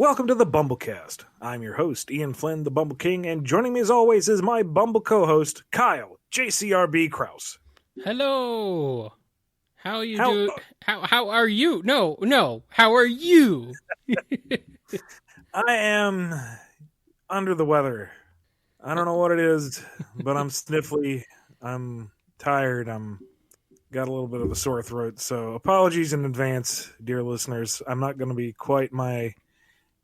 Welcome to the BumbleKast. I'm your host, Ian Flynn, the Bumble King, and joining me as always is my Bumble co-host, Kyle, JCRB Krause. Hello. How are you doing? How are you? No. How are you? I am under the weather. I don't know what it is, but I'm sniffly. I'm tired. Got a little bit of a sore throat, so apologies in advance, dear listeners. I'm not going to be quite my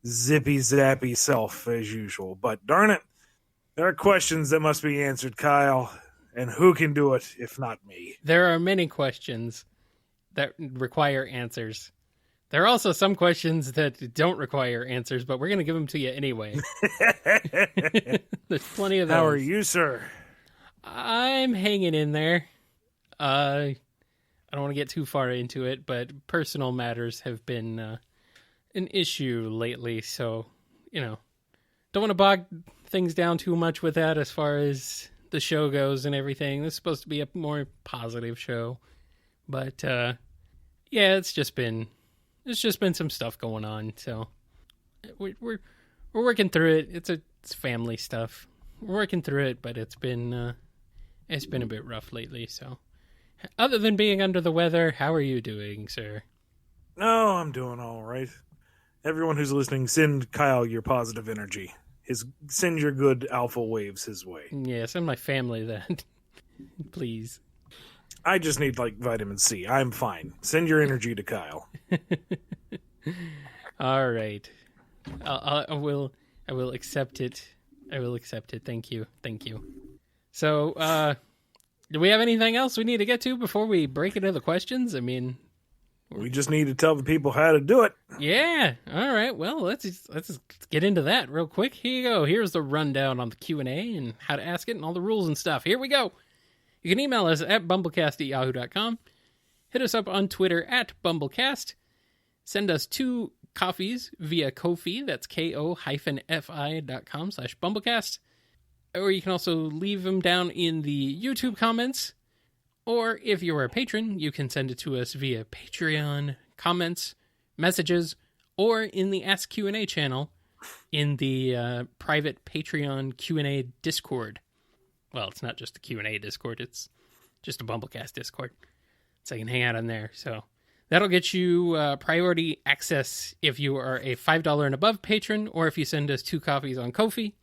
zippy zappy self as usual, but darn it, there are questions that must be answered, Kyle, and who can do it if not me? There are many questions that require answers. There are also some questions that don't require answers, but we're going to give them to you anyway. There's plenty of those. How are you, sir? I'm hanging in there. I don't want to get too far into it, but personal matters have been an issue lately, so, don't want to bog things down too much with that as far as the show goes and everything. This is supposed to be a more positive show, but it's just been some stuff going on, so we're working through it. It's family stuff. We're working through it, but it's been a bit rough lately, so other than being under the weather, how are you doing, sir? No, I'm doing all right. Everyone who's listening, send Kyle your positive energy. Send your good alpha waves his way. Yeah, send my family that. Please. I just need, vitamin C. I'm fine. Send your energy to Kyle. All right. I will accept it. I will accept it. Thank you. So, do we have anything else we need to get to before we break into the questions? I mean, we just need to tell the people how to do it. Yeah. All right. Well, let's get into that real quick. Here you go. Here's the rundown on the Q&A and how to ask it and all the rules and stuff. Here we go. You can email us at BumbleKast@yahoo.com. Hit us up on Twitter at BumbleKast. Send us 2 coffees via Ko-fi. That's ko-fi.com/BumbleKast. Or you can also leave them down in the YouTube comments. Or if you're a patron, you can send it to us via Patreon comments, messages, or in the Ask Q&A channel in the private Patreon Q&A Discord. Well, it's not just the Q&A Discord, it's just a BumbleKast Discord. So you can hang out in there. So that'll get you priority access if you are a $5 and above patron, or if you send us 2 coffees on Ko-fi.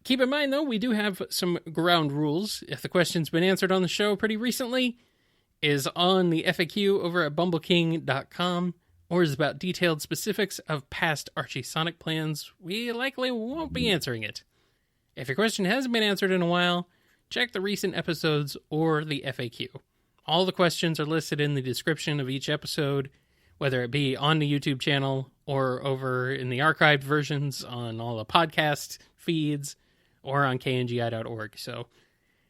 Keep in mind, though, we do have some ground rules. If the question's been answered on the show pretty recently, is on the FAQ over at bumbleking.com, or is about detailed specifics of past Archie Sonic plans, we likely won't be answering it. If your question hasn't been answered in a while, check the recent episodes or the FAQ. All the questions are listed in the description of each episode, whether it be on the YouTube channel or over in the archived versions on all the podcast feeds, or on kngi.org. So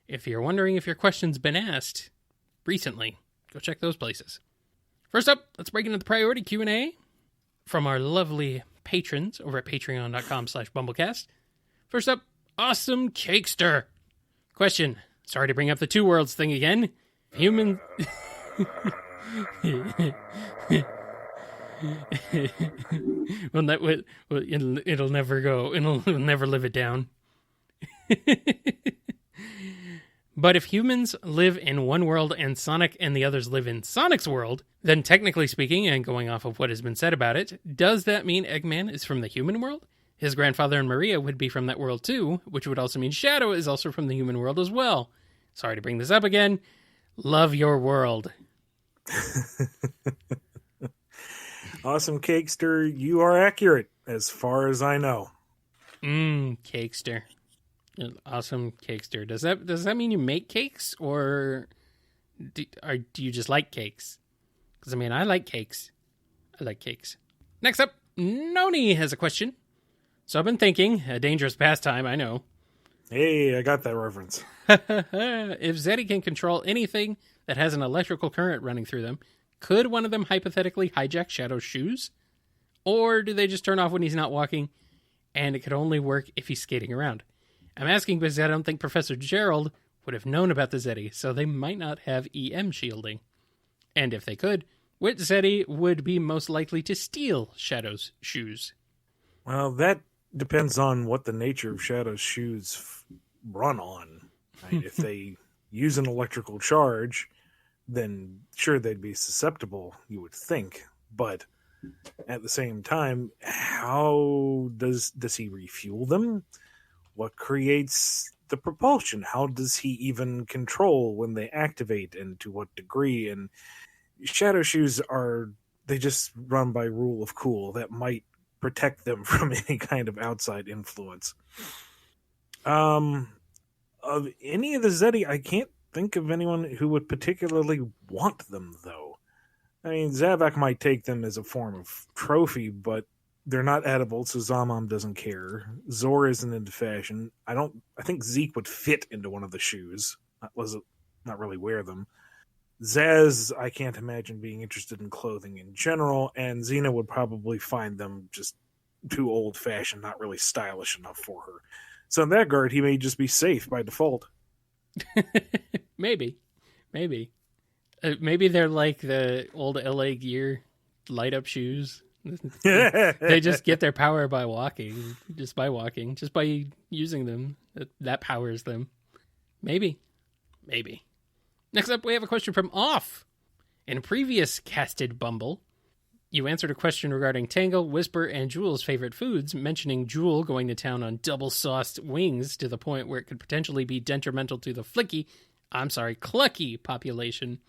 if you're wondering if your question's been asked recently, go check those places. First up, let's break into the priority Q&A from our lovely patrons over at patreon.com/BumbleKast. First up, AwesomeCakester. Question. Sorry to bring up the 2 worlds thing again. Human... it'll never go. It'll never live it down. But if humans live in one world and Sonic and the others live in Sonic's world, then technically speaking, and going off of what has been said about it, does that mean Eggman is from the human world? His grandfather and Maria would be from that world too, which would also mean Shadow is also from the human world as well. Sorry to bring this up again. Love your world. AwesomeCakester, you are accurate as far as I know. Cakester. AwesomeCakester. Does that mean you make cakes, or do you just like cakes? Because, I like cakes. Next up, Noni has a question. So I've been thinking, a dangerous pastime, I know. Hey, I got that reference. If Zeti can control anything that has an electrical current running through them, could one of them hypothetically hijack Shadow's shoes? Or do they just turn off when he's not walking, and it could only work if he's skating around? I'm asking because I don't think Professor Gerald would have known about the Zeti, so they might not have EM shielding. And if they could, which Zeti would be most likely to steal Shadow's shoes? Well, that depends on what the nature of Shadow's shoes run on. Right? If they use an electrical charge, then sure they'd be susceptible, you would think. But at the same time, how does he refuel them? What creates the propulsion? How does he even control when they activate, and to what degree? And shadow shoes they just run by rule of cool that might protect them from any kind of outside influence. Of any of the Zeti, I can't think of anyone who would particularly want them, though. I mean, Zavak might take them as a form of trophy, but they're not edible, so Zamam doesn't care. Zor isn't into fashion. I think Zeke would fit into one of the shoes. Not really wear them. Zaz, I can't imagine being interested in clothing in general, and Xena would probably find them just too old-fashioned, not really stylish enough for her. So in that regard, he may just be safe by default. Maybe. Maybe they're like the old LA Gear light-up shoes. They just get their power by walking, just by using them. That powers them. Maybe. Next up, we have a question from Off. In a previous casted Bumble, you answered a question regarding Tangle, Whisper, and Jewel's favorite foods, mentioning Jewel going to town on double-sauced wings to the point where it could potentially be detrimental to the clucky population.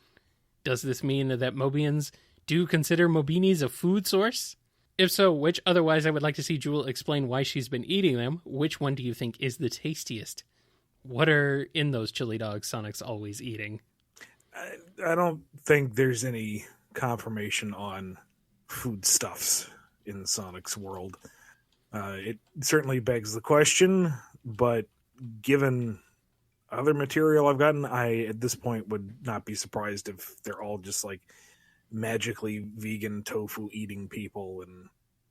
Does this mean that Mobians do consider Mobinis a food source? If so, which? Otherwise, I would like to see Jewel explain why she's been eating them. Which one do you think is the tastiest? What are in those chili dogs Sonic's always eating? I don't think there's any confirmation on foodstuffs in Sonic's world. It certainly begs the question, but given other material I've gotten, I at this point would not be surprised if they're all just like magically vegan tofu eating people, and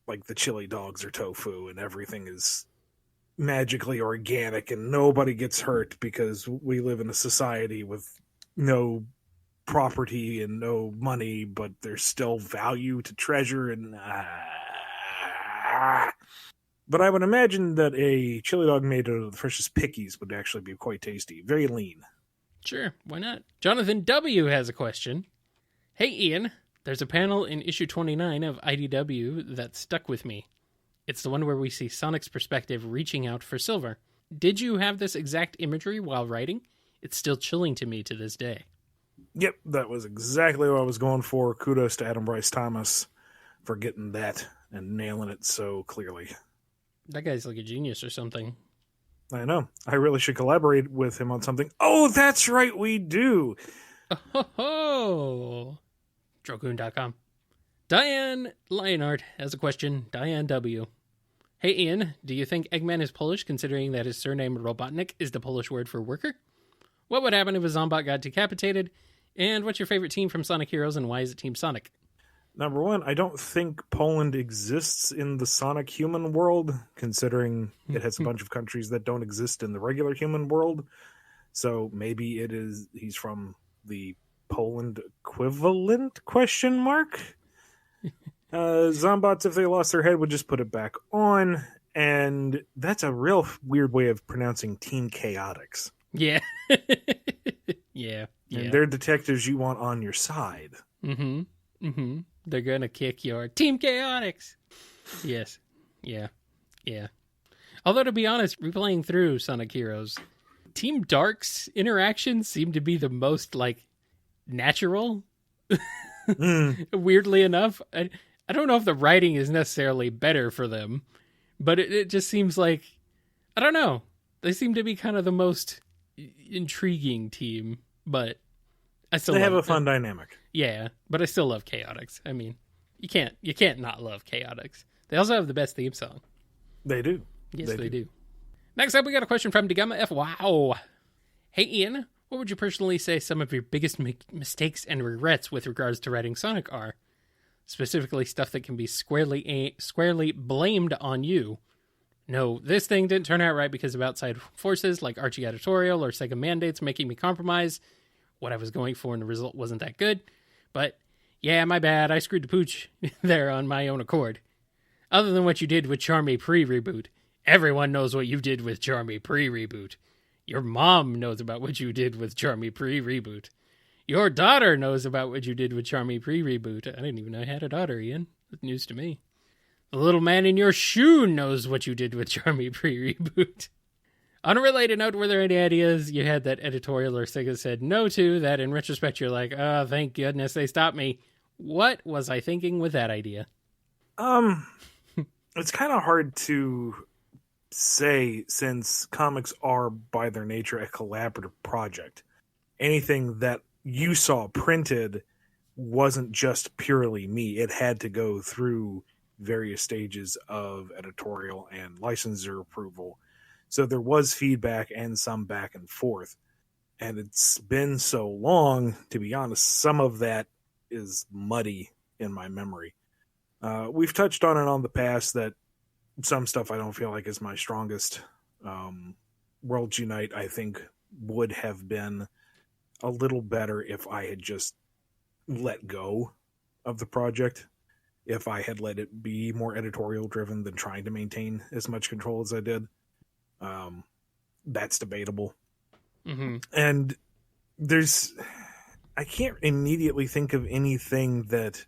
like the chili dogs are tofu and everything is magically organic and nobody gets hurt because we live in a society with no property and no money, but there's still value to treasure. And but I would imagine that a chili dog made out of the freshest pickies would actually be quite tasty. Very lean. Sure, why not? Jonathan W. has a question. Hey, Ian, there's a panel in issue 29 of IDW that stuck with me. It's the one where we see Sonic's perspective reaching out for Silver. Did you have this exact imagery while writing? It's still chilling to me to this day. Yep, that was exactly what I was going for. Kudos to Adam Bryce Thomas for getting that and nailing it so clearly. That guy's like a genius or something. I know. I really should collaborate with him on something. Oh, that's right, we do. Oh, Drogoon.com. DianeLionheart has a question. Diane W. Hey, Ian, do you think Eggman is Polish, considering that his surname Robotnik is the Polish word for worker? What would happen if a Zombot got decapitated? And what's your favorite team from Sonic Heroes, and why is it Team Sonic? Number one, I don't think Poland exists in the Sonic human world, considering it has a bunch of countries that don't exist in the regular human world. So maybe he's from the Poland equivalent, ? Zombots, if they lost their head, would just put it back on. And that's a real weird way of pronouncing Team Chaotix. Yeah. Yeah. And they're detectives you want on your side. Mm-hmm. They're gonna kick your Team Chaotix. Yes. Yeah. Although, to be honest, replaying through Sonic Heroes, Team Dark's interactions seem to be the most, like, natural. Weirdly enough. I don't know if the writing is necessarily better for them, but it just seems like, I don't know. They seem to be kind of the most intriguing team, but they have a fun dynamic. Yeah, but I still love Chaotix. I mean, you can't not love Chaotix. They also have the best theme song. They do. Yes, they do. Next up, we got a question from Digamma F. Wow. Hey, Ian, what would you personally say some of your biggest mistakes and regrets with regards to writing Sonic are? Specifically, stuff that can be squarely blamed on you. No, this thing didn't turn out right because of outside forces like Archie editorial or Sega mandates making me compromise what I was going for, and the result wasn't that good. But yeah, my bad. I screwed the pooch there on my own accord. Other than what you did with Charmy pre-reboot. Everyone knows what you did with Charmy pre-reboot. Your mom knows about what you did with Charmy pre-reboot. Your daughter knows about what you did with Charmy pre-reboot. I didn't even know I had a daughter, Ian. That's news to me. The little man in your shoe knows what you did with Charmy pre-reboot. On a related note, were there any ideas you had that editorial or Sega said no to that in retrospect you're like, oh, thank goodness they stopped me? What was I thinking with that idea? It's kind of hard to say since comics are by their nature a collaborative project. Anything that you saw printed wasn't just purely me. It had to go through various stages of editorial and licensor approval. So there was feedback and some back and forth. And it's been so long, to be honest, some of that is muddy in my memory. We've touched on it on the past that some stuff I don't feel like is my strongest. Worlds Unite, I think, would have been a little better if I had just let go of the project. If I had let it be more editorial driven than trying to maintain as much control as I did. That's debatable. Mm-hmm. And I can't immediately think of anything that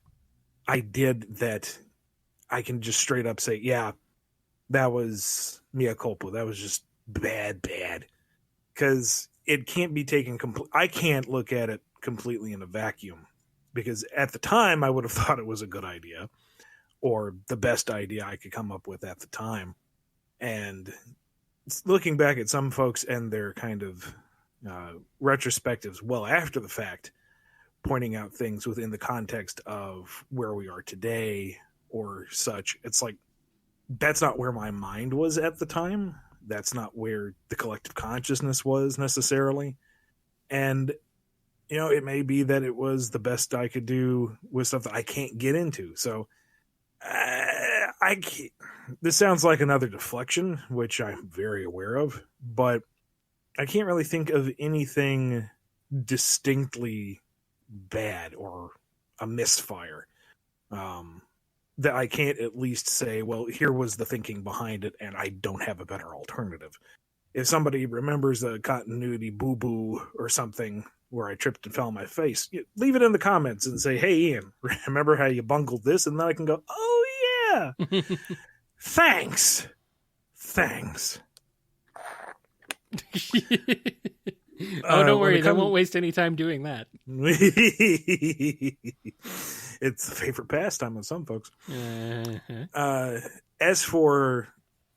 I did that I can just straight up say, yeah, that was mea culpa. That was just bad. Because it can't be taken I can't look at it completely in a vacuum. Because at the time, I would have thought it was a good idea. Or the best idea I could come up with at the time. And looking back at some folks and their kind of retrospectives well after the fact, pointing out things within the context of where we are today or such, it's like, that's not where my mind was at the time. That's not where the collective consciousness was necessarily. And, it may be that it was the best I could do with stuff that I can't get into. So this sounds like another deflection, which I'm very aware of, but I can't really think of anything distinctly bad or a misfire that I can't at least say, well, here was the thinking behind it, and I don't have a better alternative. If somebody remembers a continuity boo-boo or something where I tripped and fell on my face, leave it in the comments and say, hey, Ian, remember how you bungled this? And then I can go, oh, yeah. Thanks. Oh, don't worry. They won't waste any time doing that. It's the favorite pastime of some folks. Uh-huh. As for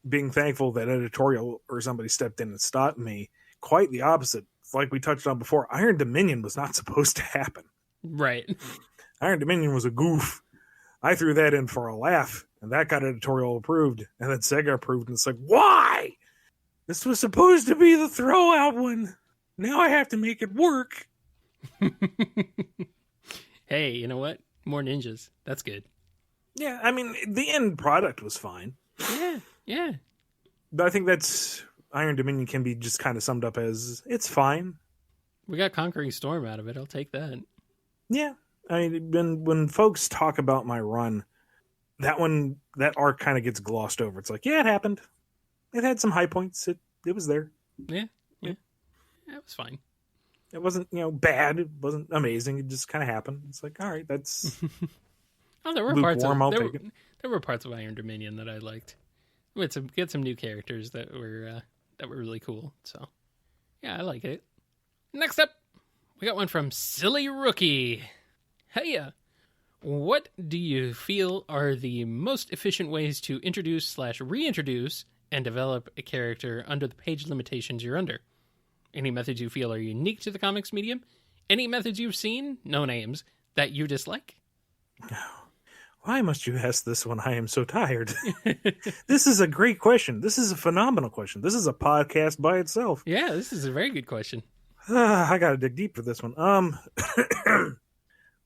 being thankful that editorial or somebody stepped in and stopped me, quite the opposite. Like we touched on before, Iron Dominion was not supposed to happen. Right. Iron Dominion was a goof. I threw that in for a laugh, and that got editorial approved, and then Sega approved, and it's like, why? This was supposed to be the throw-out one. Now I have to make it work. Hey, you know what? More ninjas. That's good. Yeah, I mean, the end product was fine. Yeah. But I think that's... Iron Dominion can be just kind of summed up as, it's fine. We got Conquering Storm out of it. I'll take that. Yeah. I mean, when folks talk about my run, that arc kind of gets glossed over. It's like, yeah, it happened. It had some high points. It was there. Yeah. It was fine. It wasn't, bad. It wasn't amazing. It just kind of happened. It's like, all right, that's there were lukewarm. there were parts of Iron Dominion that I liked. We had get some new characters that were really cool. So, yeah, I like it. Next up, we got one from Silly Rookie. Hey, what do you feel are the most efficient ways to introduce/reintroduce and develop a character under the page limitations you're under? Any methods you feel are unique to the comics medium? Any methods you've seen, no names, that you dislike? Why must you ask this when I am so tired? This is a great question. This is a phenomenal question. This is a podcast by itself. Yeah, this is a very good question. I gotta dig deep for this one.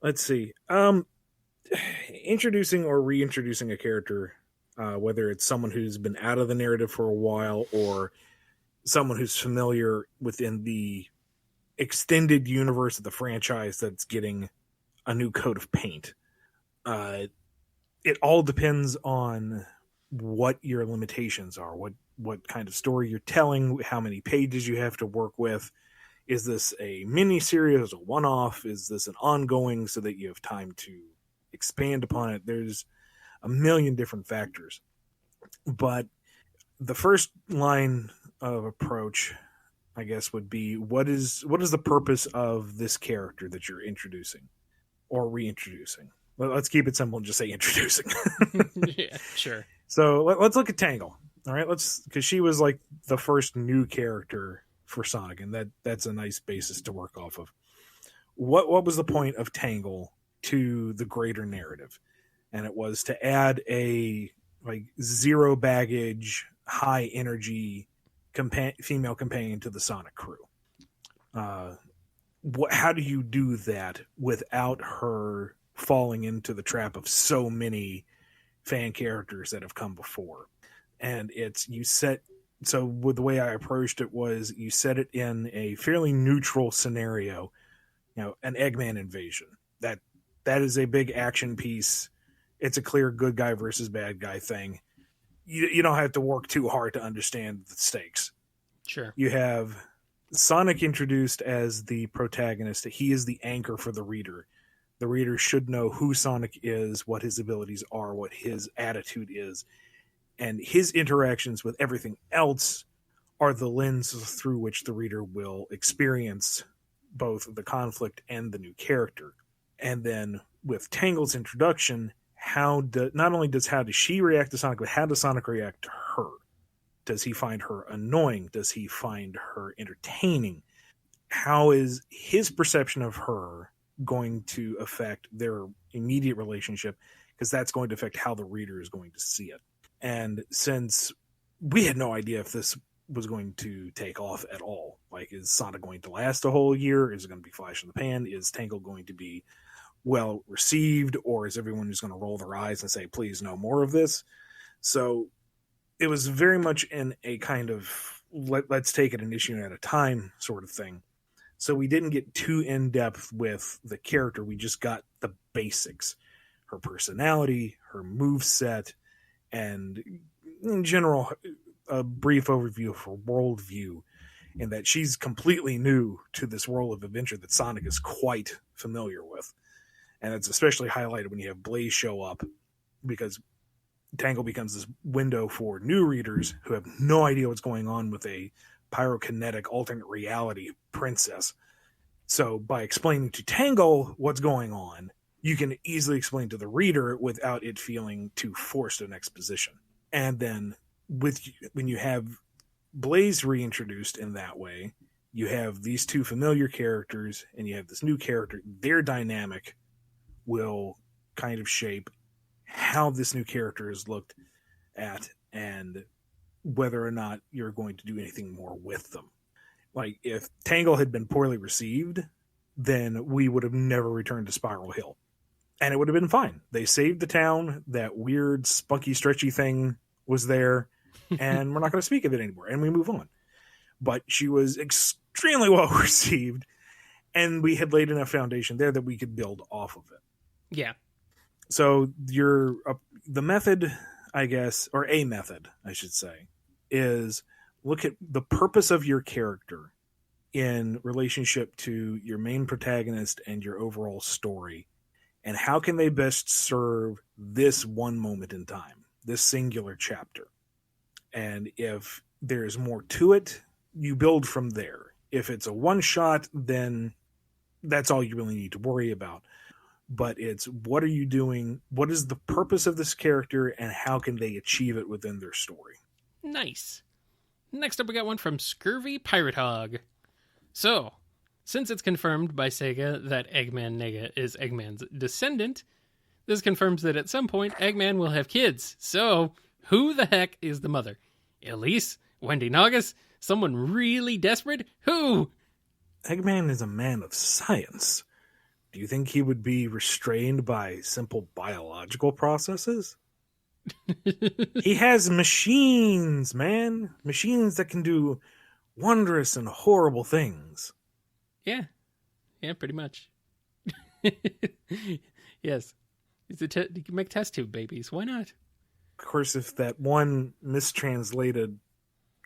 Let's see. Introducing or reintroducing a character, whether it's someone who's been out of the narrative for a while or someone who's familiar within the extended universe of the franchise that's getting a new coat of paint. it all depends on what your limitations are, what kind of story you're telling, how many pages you have to work with. Is this a mini series, a one-off? Is this an ongoing so that you have time to expand upon it? There's a million different factors. But the first line of approach, I guess, would be what is the purpose of this character that you're introducing or reintroducing? Let's keep it simple and just say introducing. Yeah, sure. So let's look at Tangle. All right, because she was like the first new character for Sonic, and that's a nice basis to work off of. What was the point of Tangle to the greater narrative? And it was to add a like zero baggage, high energy female companion to the Sonic crew. How do you do that without her falling into the trap of so many fan characters that have come before? And so with the way I approached it was you set it in a fairly neutral scenario, an Eggman invasion. That is a big action piece. It's a clear good guy versus bad guy thing. You don't have to work too hard to understand the stakes. Sure. You have Sonic introduced as the protagonist. He is the anchor for the reader. The reader should know who Sonic is, what his abilities are, what his attitude is. And his interactions with everything else are the lens through which the reader will experience both the conflict and the new character. And then with Tangle's introduction, how does she react to Sonic, but how does Sonic react to her? Does he find her annoying? Does he find her entertaining? How is his perception of her going to affect their immediate relationship? Because that's going to affect how the reader is going to see it. And since we had no idea if this was going to take off at all, like, is Sonic going to last a whole year? Is it going to be flash in the pan? Is Tangle going to be well received? Or is everyone just going to roll their eyes and say, please, no more of this? So it was very much in a kind of let's take it an issue at a time sort of thing. So we didn't get too in-depth with the character. We just got the basics. Her personality, her moveset, and in general, a brief overview of her worldview, and that she's completely new to this world of adventure that Sonic is quite familiar with. And it's especially highlighted when you have Blaze show up, because Tangle becomes this window for new readers who have no idea what's going on with a pyrokinetic alternate reality princess. So by explaining to Tangle what's going on, you can easily explain to the reader without it feeling too forced an exposition. And then when you have Blaze reintroduced in that way, you have these two familiar characters and you have this new character. Their dynamic will kind of shape how this new character is looked at and whether or not you're going to do anything more with them. Like, if Tangle had been poorly received, then we would have never returned to Spiral Hill. And it would have been fine. They saved the town. That weird, spunky, stretchy thing was there. And we're not going to speak of it anymore. And we move on. But she was extremely well received. And we had laid enough foundation there that we could build off of it. Yeah. So the method, I guess, or a method, I should say, is look at the purpose of your character in relationship to your main protagonist and your overall story. And how can they best serve this one moment in time, this singular chapter? And if there's more to it, you build from there. If it's a one-shot, then that's all you really need to worry about. But it's what are you doing? What is the purpose of this character, and how can they achieve it within their story? Nice. Next up, we got one from Scurvy Pirate Hog. So, since it's confirmed by Sega that Eggman Nega is Eggman's descendant, this confirms that at some point Eggman will have kids. So, who the heck is the mother? Elise? Wendy Naugus? Someone really desperate? Who? Eggman is a man of science. Do you think he would be restrained by simple biological processes? He has machines, man. Machines that can do wondrous and horrible things. Yeah, pretty much. Yes. You can make test tube babies. Why not? Of course, if that one mistranslated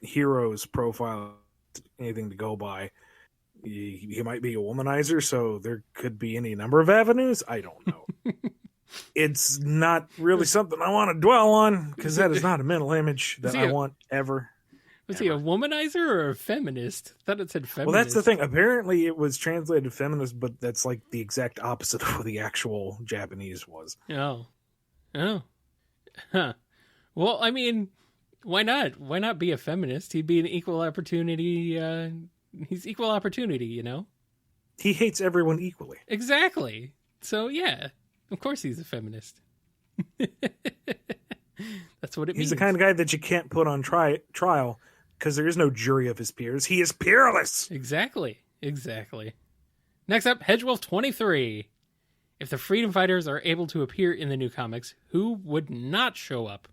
hero's profile anything to go by, he might be a womanizer, so there could be any number of avenues. I don't know. It's not really something I want to dwell on, because that is not a mental image that I want ever. Was he a womanizer or a feminist? I thought it said feminist. Well, that's the thing. Apparently it was translated feminist, but that's like the exact opposite of what the actual Japanese was. Oh. Huh. Well, I mean, why not? Why not be a feminist? He'd be an equal opportunity. He's equal opportunity, you know? He hates everyone equally. Exactly. So, yeah, of course he's a feminist. That's what it means. He's the kind of guy that you can't put on trial because there is no jury of his peers. He is peerless. Exactly. Next up, Hedgewolf 23. If the Freedom Fighters are able to appear in the new comics, who would not show up?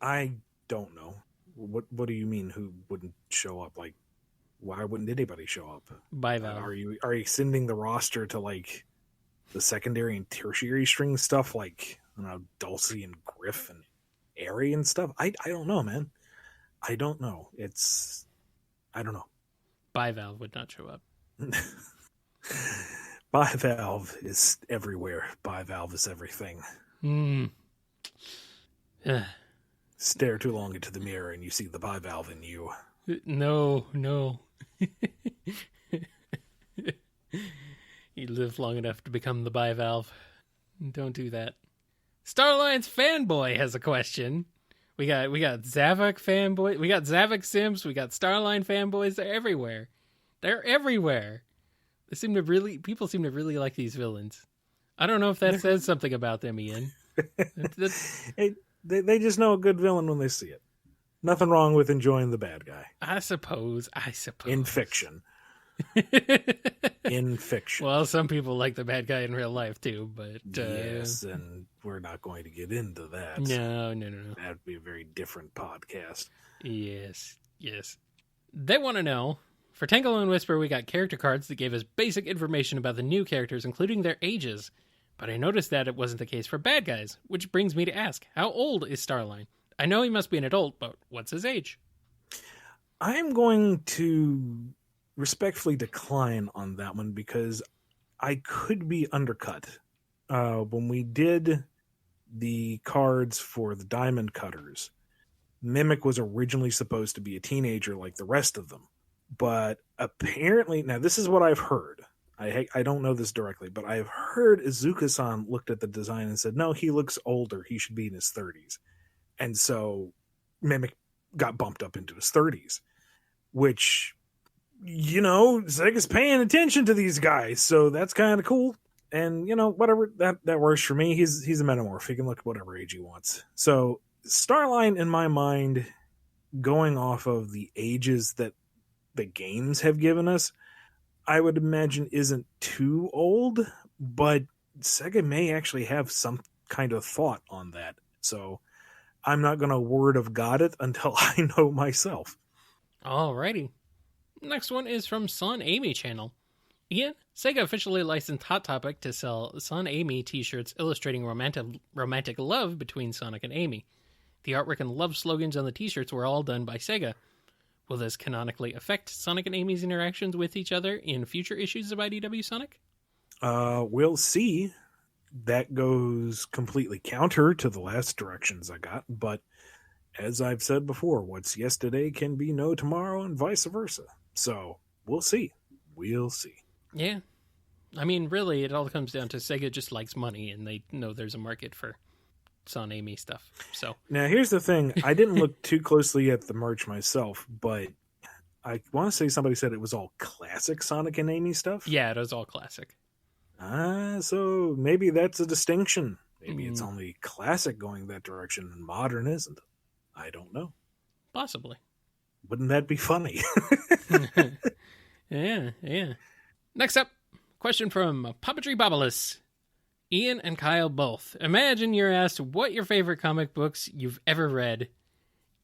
I don't know. What do you mean who wouldn't show up? Like, why wouldn't anybody show up? By Valve. Are you sending the roster to like the secondary and tertiary string stuff like, I don't know, Dulcie and Griff and Airy and stuff? I don't know, man. I don't know. I don't know. By Valve would not show up. By Valve is everywhere. By Valve is everything. Stare too long into the mirror and you see the By Valve in you. No. You live long enough to become the By Valve. Don't do that. Starline's fanboy has a question. We got Zavok fanboy. We got Zavok Sims. We got Starline fanboys. They're everywhere. People seem to really like these villains. I don't know if that says something about them, Ian. They just know a good villain when they see it. Nothing wrong with enjoying the bad guy. I suppose. In fiction. In fiction. Well, some people like the bad guy in real life too, but yes, and we're not going to get into that. No. That'd be a very different podcast. Yes. They want to know. For Tangle and Whisper, we got character cards that gave us basic information about the new characters, including their ages. But I noticed that it wasn't the case for bad guys, which brings me to ask, how old is Starline? I know he must be an adult, but what's his age? I'm going to respectfully decline on that one because I could be undercut. When we did the cards for the Diamond Cutters, Mimic was originally supposed to be a teenager like the rest of them. But apparently, now this is what I've heard. I don't know this directly, but I've heard Izuka-san looked at the design and said, no, he looks older. He should be in his 30s. And so Mimic got bumped up into his 30s, which, you know, Sega's paying attention to these guys. So that's kind of cool. And, you know, whatever, that works for me. He's a metamorph. He can look at whatever age he wants. So Starline, in my mind, going off of the ages that the games have given us, I would imagine isn't too old, but Sega may actually have some kind of thought on that. So I'm not going to word of God it until I know myself. Alrighty. Next one is from Son Amy channel. Ian, Sega officially licensed Hot Topic to sell Son Amy t-shirts illustrating romantic love between Sonic and Amy. The artwork and love slogans on the t-shirts were all done by Sega. Will this canonically affect Sonic and Amy's interactions with each other in future issues of IDW Sonic? We'll see. That goes completely counter to the last directions I got, but as I've said before, what's yesterday can be no tomorrow and vice versa. So, we'll see. Yeah. I mean, really, it all comes down to Sega just likes money, and they know there's a market for Son Amy stuff. So now here's the thing. I didn't look too closely at the merch myself, but I want to say somebody said it was all classic Sonic and Amy stuff. Yeah, it was all classic. So maybe that's a distinction. Maybe it's only classic going that direction and modern isn't. I don't know. Possibly. Wouldn't that be funny? Yeah. Next up, question from Puppetry Bobulus. Ian and Kyle both. Imagine you're asked what your favorite comic books you've ever read.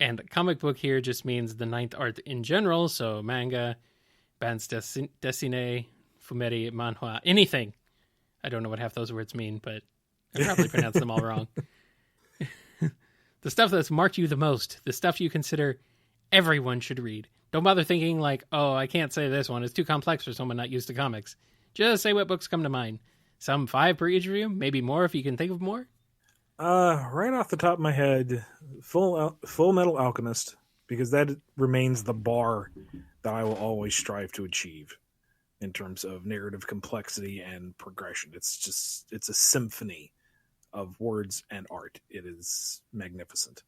And comic book here just means the ninth art in general, so manga, bandes dessinées, fumetti, manhwa, anything. I don't know what half those words mean, but I probably pronounced them all wrong. The stuff that's marked you the most, the stuff you consider everyone should read. Don't bother thinking like, oh, I can't say this one. It's too complex for someone not used to comics. Just say what books come to mind. Some 5 per each of you, maybe more if you can think of more. Right off the top of my head, Full Metal Alchemist, because that remains the bar that I will always strive to achieve in terms of narrative complexity and progression. It's a symphony of words and art. It is magnificent.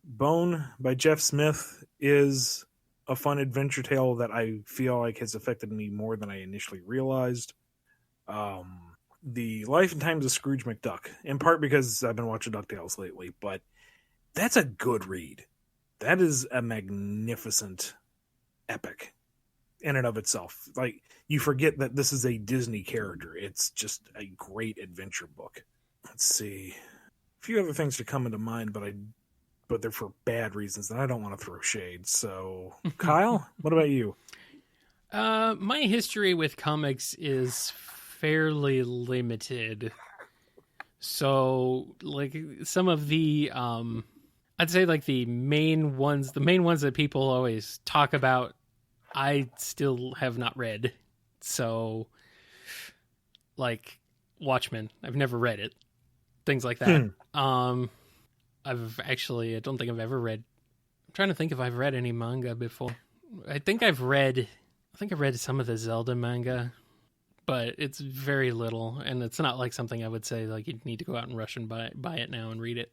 Bone by Jeff Smith is a fun adventure tale that I feel like has affected me more than I initially realized. The Life and Times of Scrooge McDuck, in part because I've been watching DuckTales lately, but that's a good read. That is a magnificent epic in and of itself. Like, you forget that this is a Disney character. It's just a great adventure book. Let's see. A few other things are coming to mind, but they're for bad reasons, and I don't want to throw shade. So, Kyle, what about you? My history with comics is fairly limited. So, like, some of the, I'd say, like, the main ones that people always talk about, I still have not read. So, like, Watchmen, I've never read it. Things like that. I don't think I've ever read, I'm trying to think if I've read any manga before. I think I've read some of the Zelda manga, but it's very little, and it's not like something I would say like you need to go out and rush and buy it now and read it.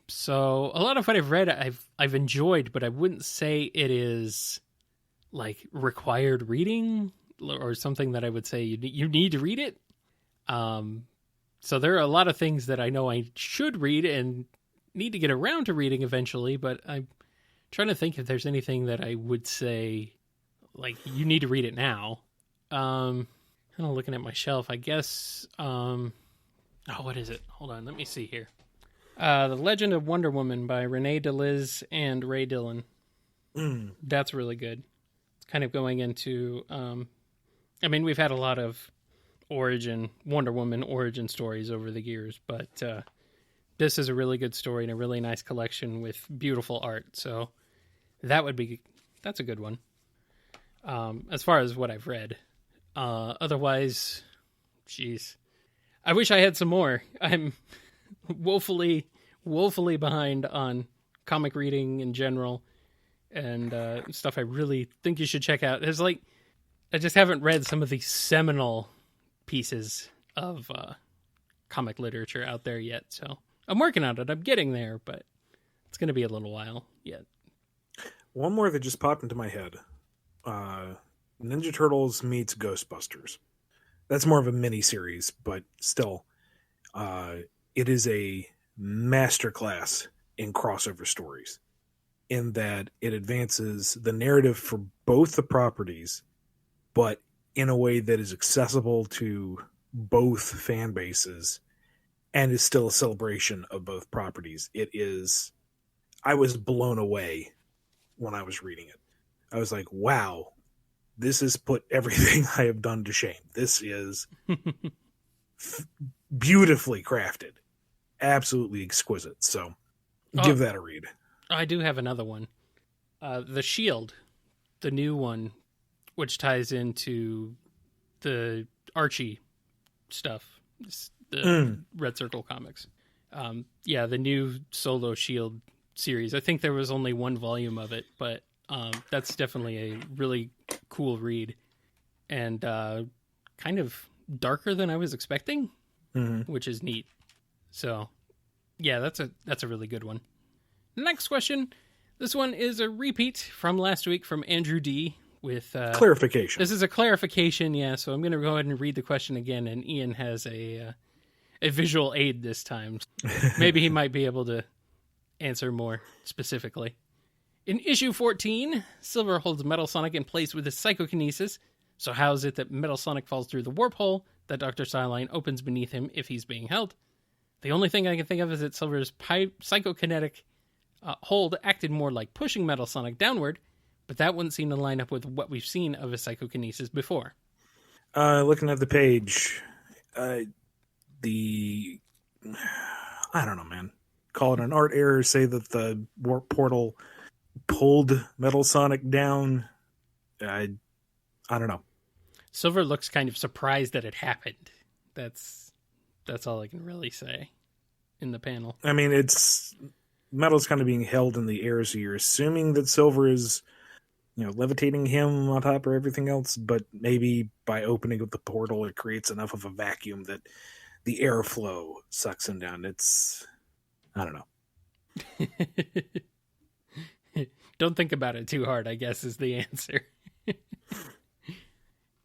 So a lot of what I've read I've enjoyed, but I wouldn't say it is like required reading or something that I would say you need to read it. So there are a lot of things that I know I should read and need to get around to reading eventually, but I'm trying to think if there's anything that I would say like you need to read it now. Kind of looking at my shelf, I guess. What is it? Hold on, let me see here. The Legend of Wonder Woman by Renee DeLiz and Ray Dillon. That's really good. It's kind of going into, we've had a lot of Wonder Woman origin stories over the years, but this is a really good story and a really nice collection with beautiful art. So that's a good one. As far as what I've read. Otherwise, geez, I wish I had some more. I'm woefully behind on comic reading in general and stuff I really think you should check out. There's I just haven't read some of the seminal pieces of comic literature out there yet. So I'm working on it. I'm getting there, but it's going to be a little while yet. One more that just popped into my head. Ninja Turtles meets Ghostbusters. That's more of a mini-series, but still, it is a masterclass in crossover stories in that it advances the narrative for both the properties, but in a way that is accessible to both fan bases and is still a celebration of both properties. I was blown away when I was reading it. I was like, wow, this has put everything I have done to shame. This is beautifully crafted. Absolutely exquisite. So give that a read. I do have another one. The Shield, the new one, which ties into the Archie stuff, the Red Circle comics. The new solo Shield series. I think there was only one volume of it, but that's definitely a really cool read and kind of darker than I was expecting, which is neat. So, yeah, that's a really good one. Next question. This one is a repeat from last week from Andrew D. with clarification. This is a clarification, yeah. So I'm going to go ahead and read the question again, and Ian has a visual aid this time. Maybe he might be able to answer more specifically. In issue 14, Silver holds Metal Sonic in place with his psychokinesis. So how is it that Metal Sonic falls through the warp hole that Dr. Starline opens beneath him if he's being held? The only thing I can think of is that Silver's psychokinetic hold acted more like pushing Metal Sonic downward, but that wouldn't seem to line up with what we've seen of his psychokinesis before. Looking at the page, the I don't know, man. Call it an art error. Say that the warp portal pulled Metal Sonic down. I don't know. Silver looks kind of surprised that it happened. That's all I can really say in the panel. I mean, it's Metal's kind of being held in the air, so you're assuming that Silver is, levitating him on top of everything else, but maybe by opening up the portal, it creates enough of a vacuum that the airflow sucks him down. I don't know. Don't think about it too hard, I guess, is the answer.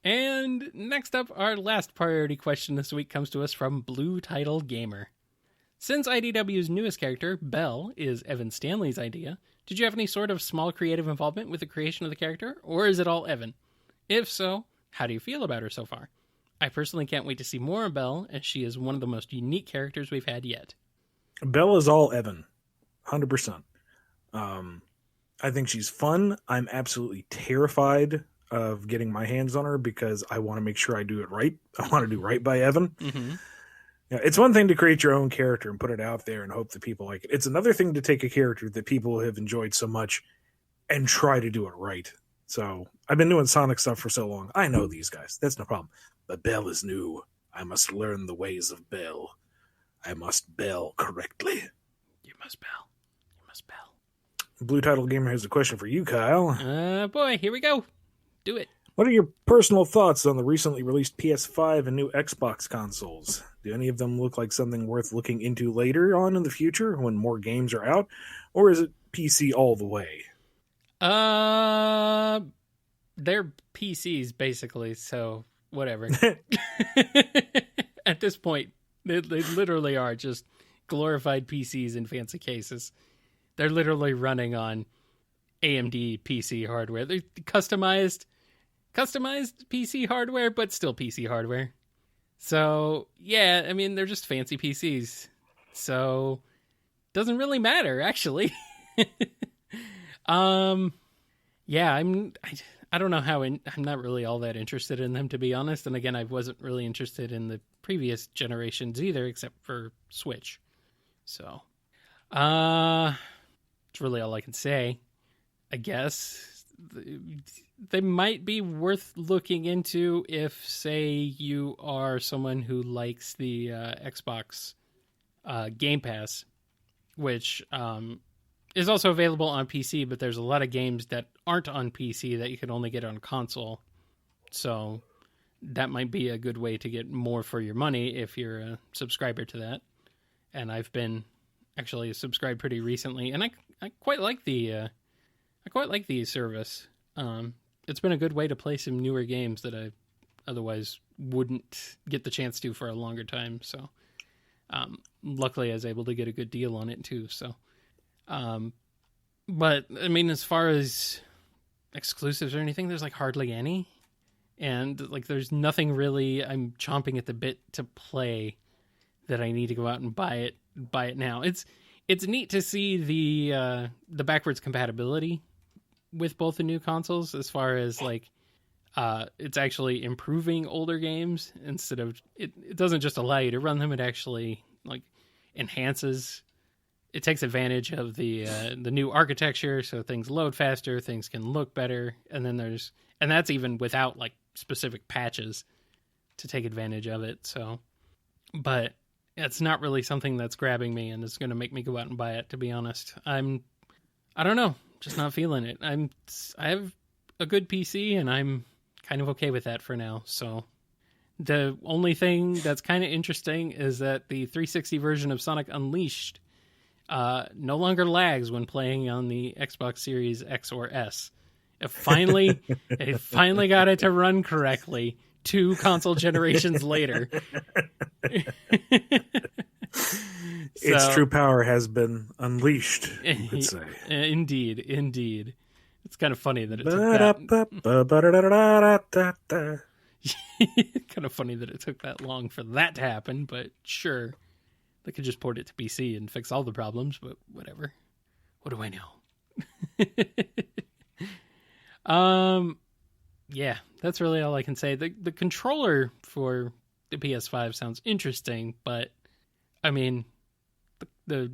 And next up, our last priority question this week comes to us from Blue Title Gamer. Since IDW's newest character, Belle, is Evan Stanley's idea, did you have any sort of small creative involvement with the creation of the character, or is it all Evan? If so, how do you feel about her so far? I personally can't wait to see more of Belle, as she is one of the most unique characters we've had yet. Belle is all Evan. 100%. I think she's fun. I'm absolutely terrified of getting my hands on her because I want to make sure I do it right. I want to do right by Evan. Mm-hmm. Yeah, it's one thing to create your own character and put it out there and hope that people like it. It's another thing to take a character that people have enjoyed so much and try to do it right. So I've been doing Sonic stuff for so long. I know these guys. That's no problem. But Belle is new. I must learn the ways of Belle. I must Belle correctly. You must Belle. You must Belle. Blue Title Gamer has a question for you, Kyle. Boy, here we go. Do it. What are your personal thoughts on the recently released PS5 and new Xbox consoles? Do any of them look like something worth looking into later on in the future when more games are out? Or is it PC all the way? They're PCs, basically, so whatever. At this point, they literally are just glorified PCs in fancy cases. They're literally running on AMD PC hardware. They're customized PC hardware, but still PC hardware. So, yeah, I mean, they're just fancy PCs. So, doesn't really matter, actually. Yeah, I don't know how I'm not really all that interested in them, to be honest. And again, I wasn't really interested in the previous generations either, except for Switch. So, it's really all I can say. I guess they might be worth looking into if, say, you are someone who likes the Xbox Game Pass, which is also available on PC, but there's a lot of games that aren't on PC that you can only get on console. So that might be a good way to get more for your money if you're a subscriber to that. And I've been actually subscribed pretty recently, and I quite like the service. It's been a good way to play some newer games that I otherwise wouldn't get the chance to for a longer time. So, luckily I was able to get a good deal on it too. So, but I mean, as far as exclusives or anything, there's like hardly any, and like there's nothing really I'm chomping at the bit to play that I need to go out and buy it now. It's neat to see the backwards compatibility with both the new consoles, as far as like it's actually improving older games instead of it doesn't just allow you to run them, it actually like enhances. It takes advantage of the new architecture, so things load faster, things can look better, and that's even without like specific patches to take advantage of it. So, but it's not really something that's grabbing me and it's going to make me go out and buy it, to be honest. I don't know, just not feeling it. I have a good PC and I'm kind of okay with that for now. So the only thing that's kind of interesting is that the 360 version of Sonic Unleashed no longer lags when playing on the Xbox Series X or S. It finally got it to run correctly 2 console generations later. Its true power has been unleashed, you could say. Indeed. It's kind of funny that it took that long for that to happen, but sure. They could just port it to PC and fix all the problems, but whatever. What do I know? Yeah, that's really all I can say. The controller for the PS5 sounds interesting, but I mean, the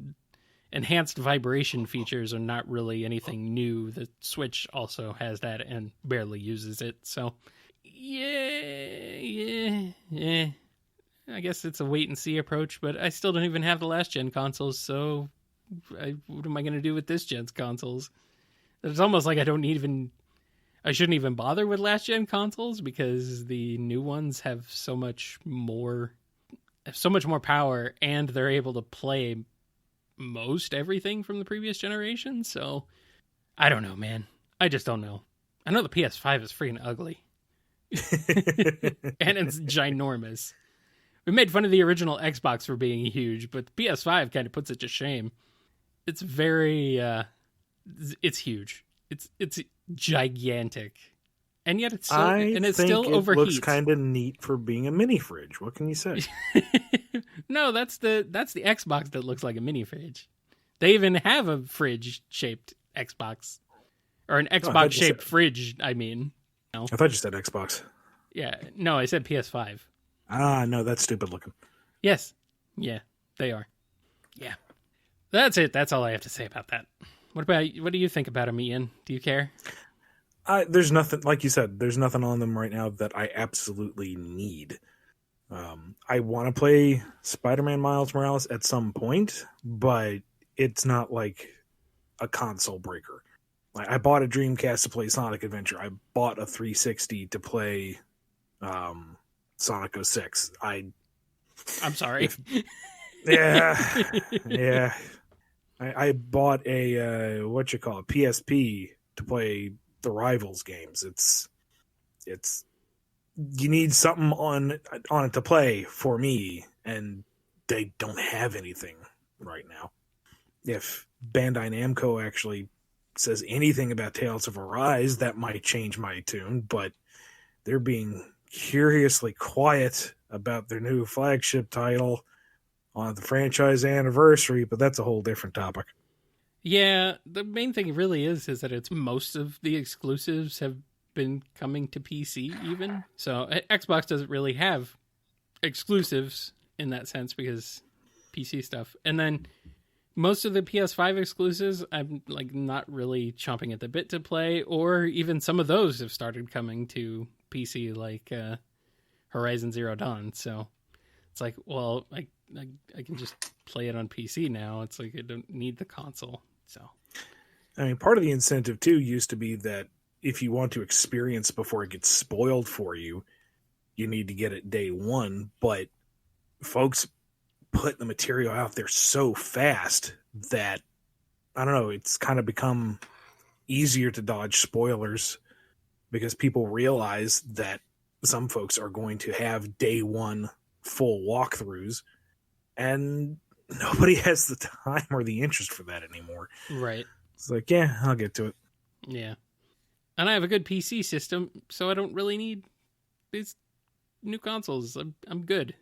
enhanced vibration features are not really anything new. The Switch also has that and barely uses it. So, yeah. I guess it's a wait and see approach, but I still don't even have the last gen consoles. So, what am I going to do with this gen's consoles? It's almost like I shouldn't even bother with last gen consoles because the new ones have so much more power, and they're able to play most everything from the previous generation. So I don't know, man. I just don't know. I know the PS5 is freaking ugly. And it's ginormous. We made fun of the original Xbox for being huge, but the PS5 kind of puts it to shame. It's very it's huge. It's gigantic. And yet it's still, still overheats. It looks kind of neat for being a mini fridge. What can you say? No, that's the Xbox that looks like a mini fridge. They even have a fridge shaped Xbox, or an Xbox shaped fridge. I mean, no. I thought you said Xbox. Yeah, no, I said PS5. No, that's stupid looking. Yes, yeah, they are. Yeah, that's it. That's all I have to say about that. What do you think about them, Ian? Do you care? There's nothing, like you said, there's nothing on them right now that I absolutely need. I want to play Spider-Man Miles Morales at some point, but it's not like a console breaker. Like, I bought a Dreamcast to play Sonic Adventure. I bought a 360 to play Sonic 06. I'm sorry. Yeah. I bought a PSP to play the Rivals games. It's you need something on it to play for me, and they don't have anything right now. If Bandai Namco actually says anything about Tales of Arise, that might change my tune, but they're being curiously quiet about their new flagship title on the franchise anniversary, but that's a whole different topic. Yeah, the main thing really is that it's most of the exclusives have been coming to PC even. So Xbox doesn't really have exclusives in that sense because PC stuff. And then most of the PS5 exclusives, I'm like not really chomping at the bit to play, or even some of those have started coming to PC, like Horizon Zero Dawn. So it's like, well, I can just play it on PC now. It's like I don't need the console. So, I mean, part of the incentive too used to be that if you want to experience before it gets spoiled for you, you need to get it day one. But folks put the material out there so fast that, I don't know, it's kind of become easier to dodge spoilers because people realize that some folks are going to have day one full walkthroughs, and nobody has the time or the interest for that anymore. Right. It's like, yeah, I'll get to it. Yeah. And I have a good PC system, so I don't really need these new consoles. I'm good.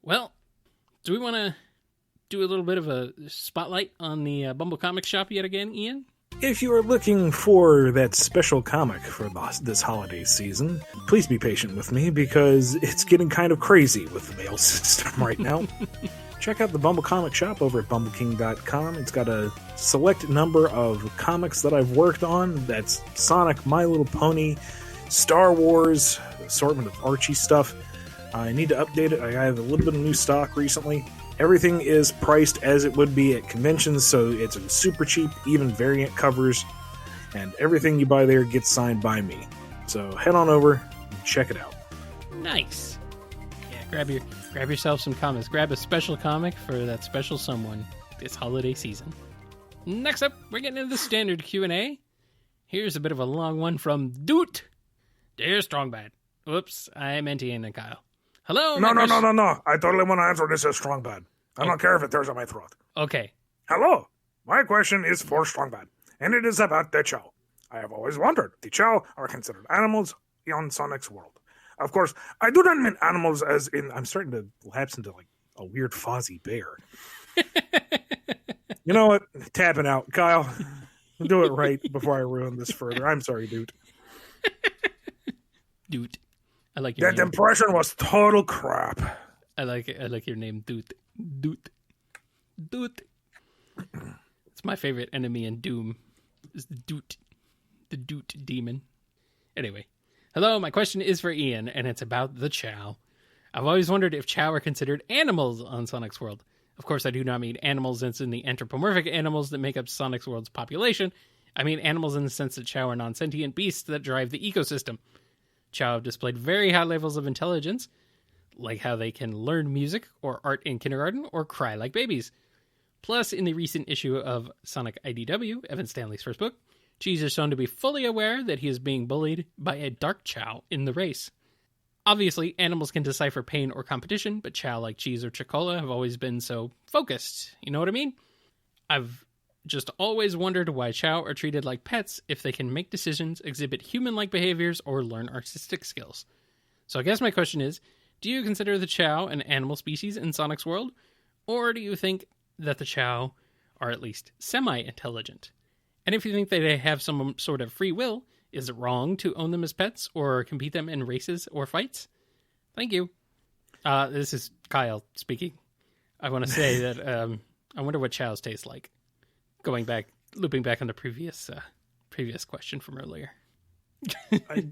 Well, do we want to do a little bit of a spotlight on the Bumble Comic Shop yet again, Ian? If you are looking for that special comic for this holiday season, please be patient with me because it's getting kind of crazy with the mail system right now. Check out the Bumble Comic Shop over at bumbleking.com. It's got a select number of comics that I've worked on. That's Sonic, My Little Pony, Star Wars, assortment of Archie stuff. I need to update it. I have a little bit of new stock recently. Everything is priced as it would be at conventions, so it's super cheap, even variant covers, and everything you buy there gets signed by me. So head on over and check it out. Nice. Yeah, grab yourself some comics. Grab a special comic for that special someone this holiday season. Next up, we're getting into the standard Q&A. Here's a bit of a long one from Doot. Dear Strongbad. Whoops, I meant Ian and Kyle. Hello. No. I totally want to answer this as Strongbad. I don't care if it tears up my throat. Okay. Hello. My question is for Strongbad, and it is about the Chow. I have always wondered. The Chow are considered animals on Sonic's world. Of course, I do not mean animals as in... I'm starting to lapse into like a weird Fozzie Bear. You know what? Tapping out. Kyle, do it right before I ruin this further. I'm sorry, dude. Dude. I like your That name. impression was total crap. I like your name, Doot. Doot. Doot. It's my favorite enemy in Doom. Is the Doot. The Doot demon. Anyway. Hello, my question is for Ian, and it's about the Chow. I've always wondered if Chow are considered animals on Sonic's World. Of course, I do not mean animals as in the anthropomorphic animals that make up Sonic's World's population. I mean animals in the sense that Chow are non-sentient beasts that drive the ecosystem. Chow have displayed very high levels of intelligence, like how they can learn music or art in kindergarten or cry like babies. Plus, in the recent issue of Sonic IDW, Evan Stanley's first book, Cheese is shown to be fully aware that he is being bullied by a dark Chow in the race. Obviously, animals can decipher pain or competition, but Chow like Cheese or Chicola have always been so focused. You know what I mean? I've just always wondered why Chow are treated like pets if they can make decisions, exhibit human-like behaviors, or learn artistic skills. So I guess my question is, do you consider the Chow an animal species in Sonic's World? Or do you think that the Chow are at least semi-intelligent? And if you think that they have some sort of free will, is it wrong to own them as pets or compete them in races or fights? Thank you. This is Kyle speaking. I want to say that I wonder what Chows taste like. Looping back on the previous question from earlier. I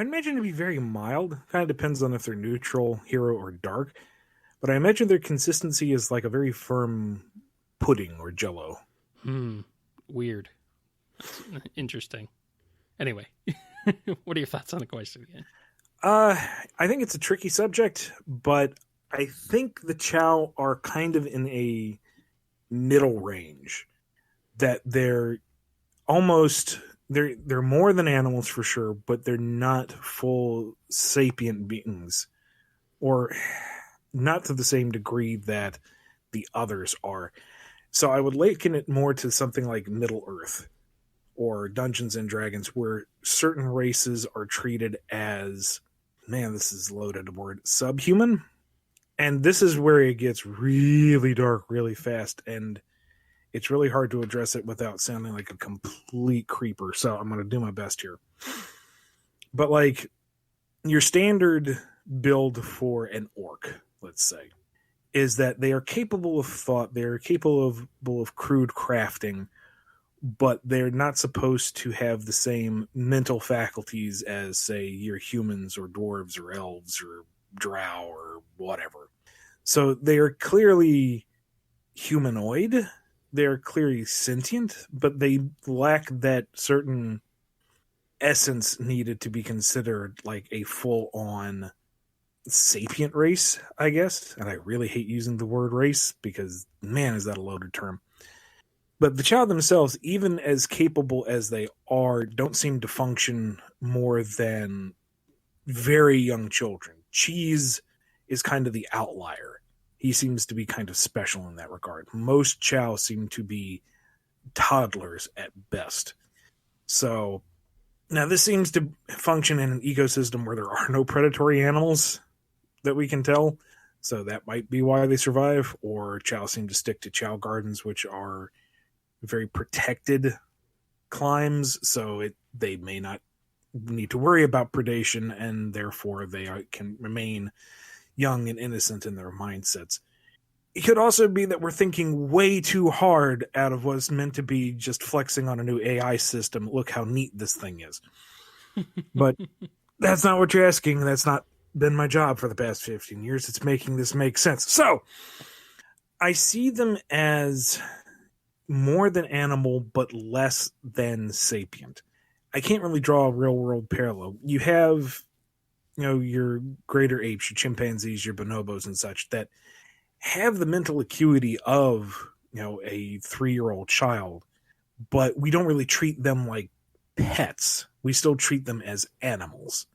imagine to be very mild. Kind of depends on if they're neutral, hero, or dark. But I imagine their consistency is like a very firm pudding or jello. Weird. Interesting. Anyway, what are your thoughts on the question again? I think it's a tricky subject, but I think the Chow are kind of in a middle range. That they're more than animals for sure, but they're not full sapient beings, or not to the same degree that the others are. So I would liken it more to something like Middle Earth or Dungeons and Dragons, where certain races are treated as, man, this is a loaded word, subhuman. And this is where it gets really dark really fast, and it's really hard to address it without sounding like a complete creeper. So I'm going to do my best here. But like your standard build for an orc, let's say, is that they are capable of thought. They're capable of crude crafting, but they're not supposed to have the same mental faculties as, say, your humans or dwarves or elves or drow or whatever. So they are clearly humanoid. They're clearly sentient, but they lack that certain essence needed to be considered like a full-on sapient race, I guess. And I really hate using the word race because, man, is that a loaded term. But the Chow themselves, even as capable as they are, don't seem to function more than very young children. Cheese is kind of the outlier. He seems to be kind of special in that regard. Most Chow seem to be toddlers at best. So now this seems to function in an ecosystem where there are no predatory animals that we can tell. So that might be why they survive. Or Chow seem to stick to Chow gardens, which are very protected climes. So they may not need to worry about predation, and therefore they can remain young and innocent in their mindsets. It could also be that we're thinking way too hard out of what's meant to be just flexing on a new AI system. Look how neat this thing is. But that's not what you're asking. That's not been my job for the past 15 years. It's making this make sense. So I see them as more than animal, but less than sapient. I can't really draw a real world parallel. You have, your greater apes, your chimpanzees, your bonobos and such that have the mental acuity of, a 3-year-old child, but we don't really treat them like pets. We still treat them as animals.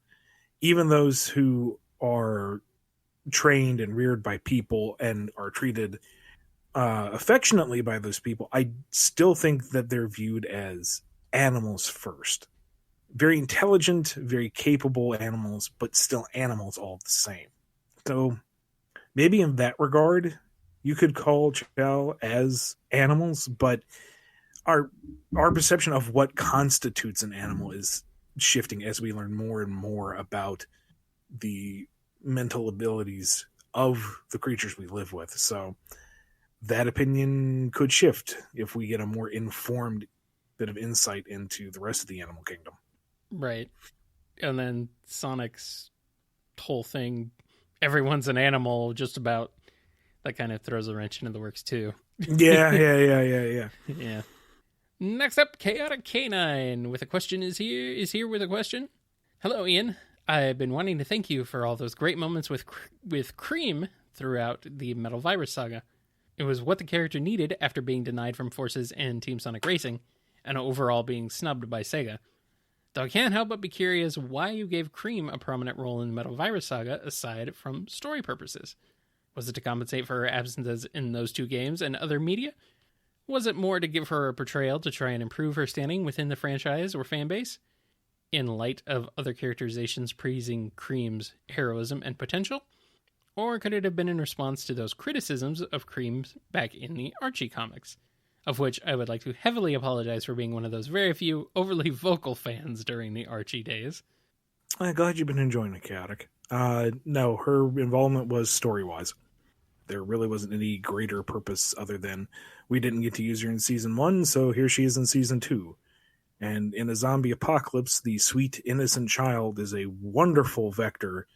Even those who are trained and reared by people and are treated affectionately by those people, I still think that they're viewed as animals first. Very intelligent, very capable animals, but still animals all the same. So maybe in that regard, you could call Chow as animals, but our perception of what constitutes an animal is shifting as we learn more and more about the mental abilities of the creatures we live with. So that opinion could shift if we get a more informed bit of insight into the rest of the animal kingdom. Right. And then Sonic's whole thing, everyone's an animal, just about, that kind of throws a wrench into the works too. Yeah. Yeah. Next up, Chaotic Canine with a question is here with a question. Hello, Ian. I've been wanting to thank you for all those great moments with Cream throughout the Metal Virus saga. It was what the character needed after being denied from Forces and Team Sonic Racing, and overall being snubbed by Sega. Though I can't help but be curious why you gave Cream a prominent role in the Metal Virus saga aside from story purposes. Was it to compensate for her absences in those two games and other media? Was it more to give her a portrayal to try and improve her standing within the franchise or fanbase? In light of other characterizations praising Cream's heroism and potential? Or could it have been in response to those criticisms of Cream back in the Archie comics? Of which I would like to heavily apologize for being one of those very few overly vocal fans during the Archie days. I'm glad you've been enjoying it, Chaotic. No, her involvement was story-wise. There really wasn't any greater purpose other than we didn't get to use her in Season 1, so here she is in Season 2. And in a zombie apocalypse, the sweet, innocent child is a wonderful vector.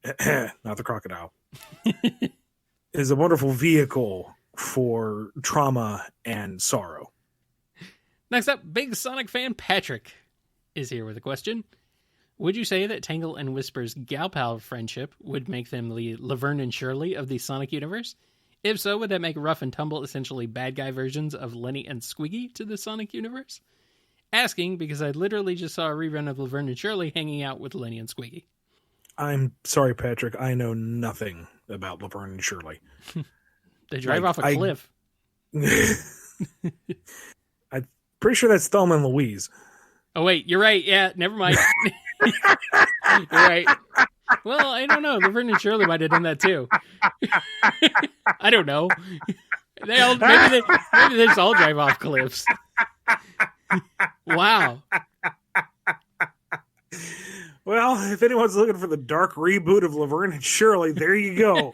Not the crocodile. Is a wonderful vehicle for trauma and sorrow. Next up, big Sonic fan Patrick is here with a question. Would you say that Tangle and Whisper's gal pal friendship would make them the Laverne and Shirley of the Sonic universe? If so, would that make Rough and Tumble essentially bad guy versions of Lenny and Squiggy to the Sonic universe? Asking because I literally just saw a rerun of Laverne and Shirley hanging out with Lenny and Squiggy. I'm sorry, Patrick. I know nothing about Laverne and Shirley. They drive off a cliff. I'm pretty sure that's Thelma and Louise. Oh, wait. You're right. Yeah, never mind. You're right. Well, I don't know. Laverne and Shirley might have done that too. I don't know. Maybe they just all drive off cliffs. Wow. Well, if anyone's looking for the dark reboot of Laverne and Shirley, there you go.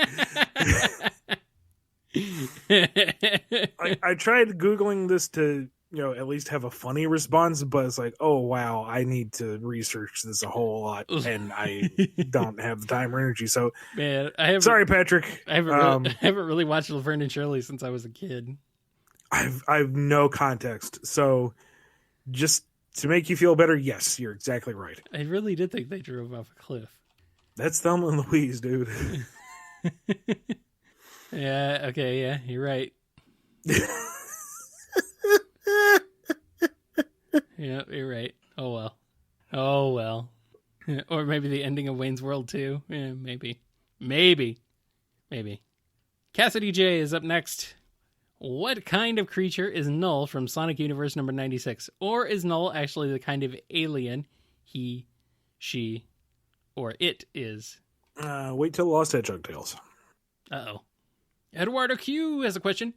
I tried Googling this to, at least have a funny response, but it's like, oh, wow, I need to research this a whole lot, and I don't have the time or energy. So, man, sorry, Patrick. I haven't really watched Laverne and Shirley since I was a kid. I've no context. So, just to make you feel better, yes, you're exactly right. I really did think they drove off a cliff. That's Thelma and Louise, dude. Yeah, okay, yeah, you're right. Yeah, you're right. Oh, well. Or maybe the ending of Wayne's World, too. Yeah, maybe. Cassidy J is up next. What kind of creature is Null from Sonic Universe number 96? Or is Null actually the kind of alien he, she, or it is? Wait till Lost Hedgehog Tales. Uh-oh. Eduardo Q has a question.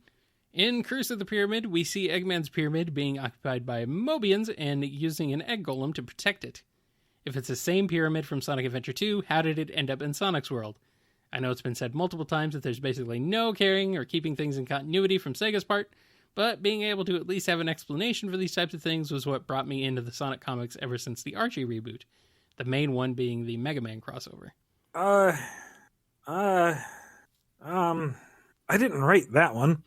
In Curse of the Pyramid, we see Eggman's pyramid being occupied by Mobians and using an egg golem to protect it. If it's the same pyramid from Sonic Adventure 2, how did it end up in Sonic's world? I know it's been said multiple times that there's basically no carrying or keeping things in continuity from Sega's part, but being able to at least have an explanation for these types of things was what brought me into the Sonic comics ever since the Archie reboot, the main one being the Mega Man crossover. I didn't write that one.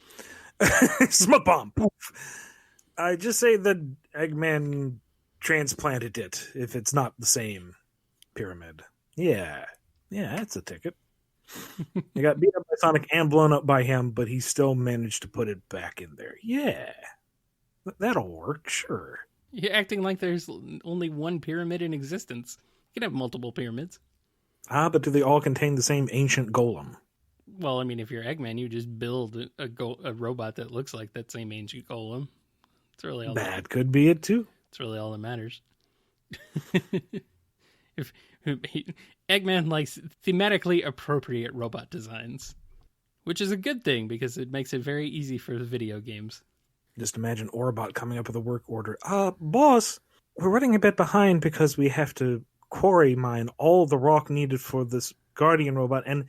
Smut bomb. I just say that Eggman transplanted it if it's not the same pyramid. Yeah, that's a ticket. He got beat up by Sonic and blown up by him, but he still managed to put it back in there. Yeah, that'll work, sure. You're acting like there's only one pyramid in existence. You can have multiple pyramids. But do they all contain the same ancient golem? Well, I mean, if you're Eggman, you just build a robot that looks like that same ancient golem. It's really all that could be it too. It's really all that matters. Eggman likes thematically appropriate robot designs, which is a good thing because it makes it very easy for the video games. Just imagine Orbot coming up with a work order. Boss, we're running a bit behind because we have to quarry mine all the rock needed for this guardian robot. And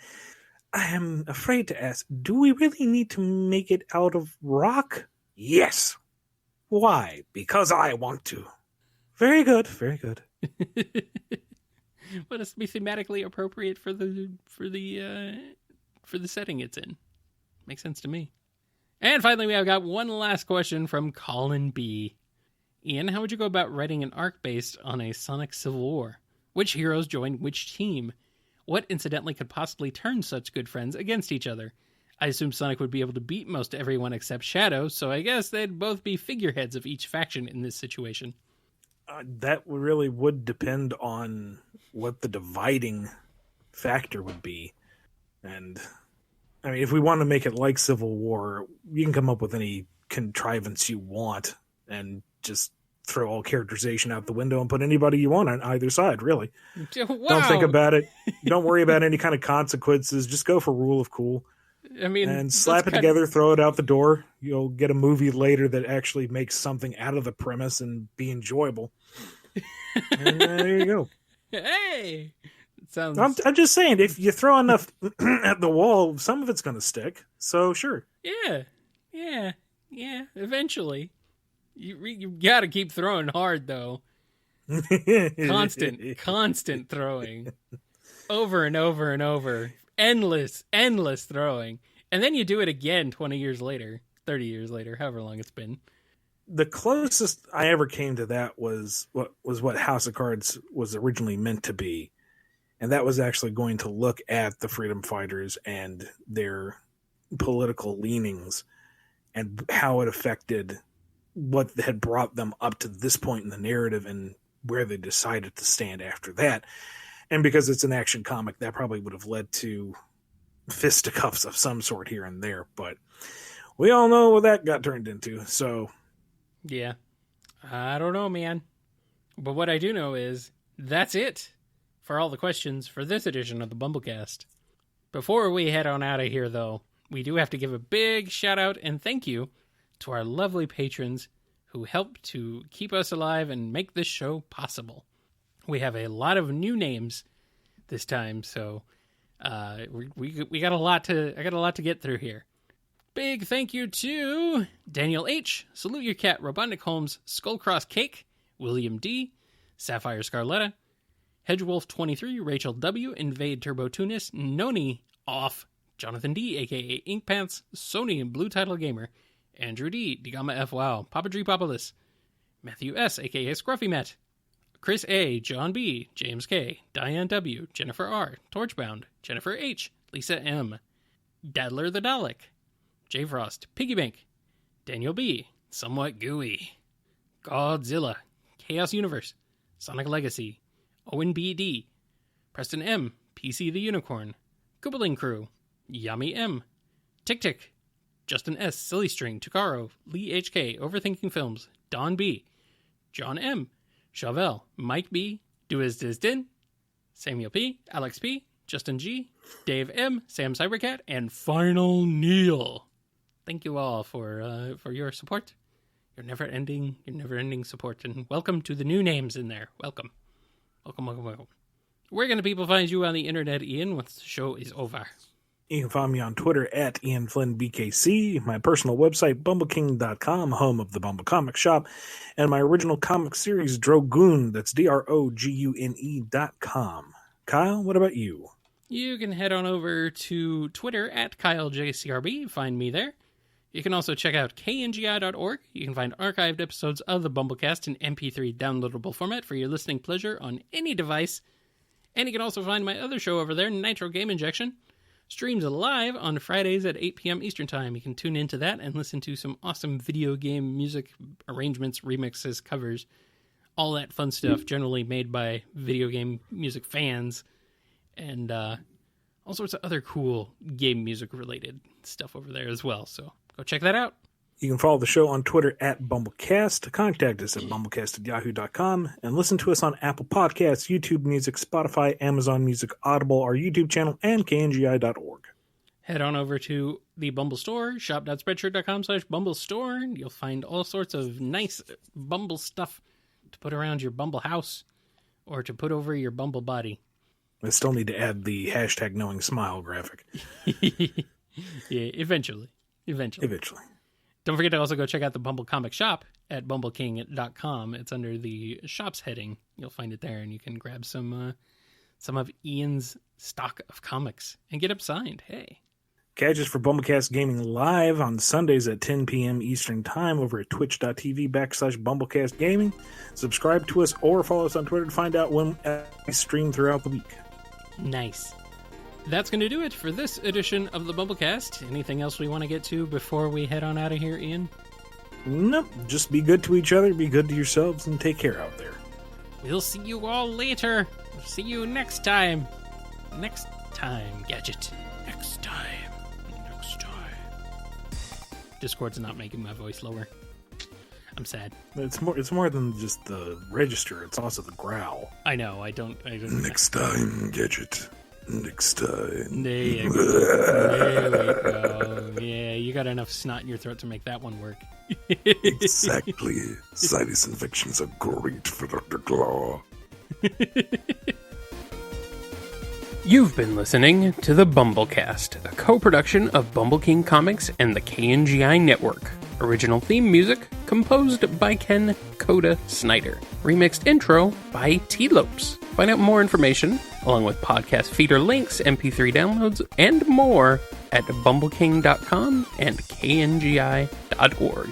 I am afraid to ask, do we really need to make it out of rock? Yes. Why? Because I want to. Very good, very good. But it's to be thematically appropriate for the setting it's in. Makes sense to me. And finally, we have got one last question from Colin B. Ian, how would you go about writing an arc based on a Sonic Civil War? Which heroes join which team? What incidentally could possibly turn such good friends against each other? I assume Sonic would be able to beat most everyone except Shadow, so I guess they'd both be figureheads of each faction in this situation. That really would depend on what the dividing factor would be. And, I mean, if we want to make it like Civil War, you can come up with any contrivance you want and just throw all characterization out the window and put anybody you want on either side, really. Wow. Don't think about it. Don't worry about any kind of consequences. Just go for rule of cool. I mean, and slap it together, throw it out the door. You'll get a movie later that actually makes something out of the premise and be enjoyable. And there you go. Hey! Sounds... I'm just saying, if you throw enough at the wall, some of it's going to stick. So, sure. Yeah. Eventually. You got to keep throwing hard, though. Constant throwing. Over and over and over. Endless throwing. And then you do it again 20 years later, 30 years later, however long it's been. The closest I ever came to that was what House of Cards was originally meant to be. And that was actually going to look at the freedom fighters and their political leanings and how it affected what had brought them up to this point in the narrative and where they decided to stand after that. And because it's an action comic, that probably would have led to fisticuffs of some sort here and there. But we all know what that got turned into. So, yeah, I don't know, man. But what I do know is that's it for all the questions for this edition of the BumbleKast. Before we head on out of here, though, we do have to give a big shout out and thank you to our lovely patrons who help to keep us alive and make this show possible. We have a lot of new names this time, so we got a lot to get through here. Big thank you to Daniel H, Salute Your Cat, Robotnik Holmes, Skullcross Cake, William D, Sapphire Scarletta, Hedgewolf23, Rachel W, Invade Turbo Tunis, Noni Off, Jonathan D, aka Ink Pants, Sony and Blue Title Gamer, Andrew D, Digamma F Wow, Papa Dree Papalis, Matthew S, aka Scruffy Matt, Chris A, John B, James K, Diane W, Jennifer R, Torchbound, Jennifer H, Lisa M, Daddler the Dalek, J Frost, Piggybank, Daniel B, Somewhat Gooey, Godzilla, Chaos Universe, Sonic Legacy, Owen B D, Preston M, PC the Unicorn, Koopaling Crew, Yami M, Tick Tick, Justin S, Silly String, Tukaro, Lee HK, Overthinking Films, Don B, John M, Chauvel, Mike B, Din, Samuel P, Alex P, Justin G, Dave M, Sam Cybercat, and Final Neil. Thank you all for your support, your never-ending support, and welcome to the new names in there. Welcome. Where can the people find you on the internet, Ian, once the show is over? You can find me on Twitter at IanFlynnBKC, my personal website, BumbleKing.com, home of the Bumble Comic Shop, and my original comic series, Drogoon, that's DROGUNE.com. Kyle, what about you? You can head on over to Twitter at KyleJCRB, find me there. You can also check out kngi.org. You can find archived episodes of the BumbleKast in MP3 downloadable format for your listening pleasure on any device. And you can also find my other show over there, Nitro Game Injection. Streams live on Fridays at 8 p.m. Eastern Time. You can tune into that and listen to some awesome video game music arrangements, remixes, covers, all that fun stuff, generally made by video game music fans, and all sorts of other cool game music related stuff over there as well. So go check that out. You can follow the show on Twitter at BumbleKast, contact us at BumbleKast@yahoo.com, and listen to us on Apple Podcasts, YouTube Music, Spotify, Amazon Music, Audible, our YouTube channel, and KNGI.org. Head on over to the Bumble Store, shop.spreadshirt.com/BumbleStore. You'll find all sorts of nice Bumble stuff to put around your Bumble house or to put over your Bumble body. I still need to add the hashtag knowing smile graphic. Yeah, eventually. Don't forget to also go check out the Bumble comic shop at bumbleking.com. It's under the shops heading. You'll find it there, and you can grab some of Ian's stock of comics and get them signed. Hey. Catch us for BumbleKast Gaming live on Sundays at 10 p.m. Eastern Time over at twitch.tv/BumbleKast Gaming. Subscribe to us or follow us on Twitter to find out when we stream throughout the week. Nice. That's going to do it for this edition of the BumbleKast. Anything else we want to get to before we head on out of here, Ian? Nope. Just be good to each other, be good to yourselves, and take care out there. We'll see you all later. See you next time. Next time, Gadget. Next time. Discord's not making my voice lower. I'm sad. It's more than just the register. It's also the growl. I know. I don't. Next time, Gadget. Next time. There you go. Yeah, you got enough snot in your throat to make that one work. Exactly. Sinus infections are great for Dr. Claw. You've been listening to the BumbleKast, a co-production of Bumble King Comics and the KNGI Network. Original theme music composed by Ken Coda Snyder. Remixed intro by T-Lopes. Find out more information, along with podcast feeder links, MP3 downloads, and more at bumbleking.com and kngi.org.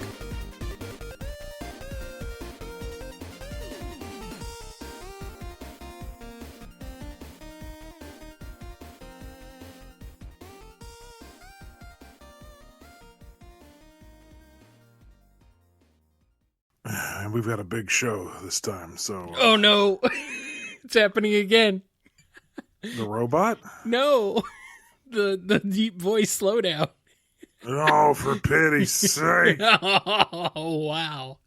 And we've got a big show this time, so... Oh no! It's happening again. The robot? No! The deep voice slowdown. Oh, for pity's sake. Oh, wow.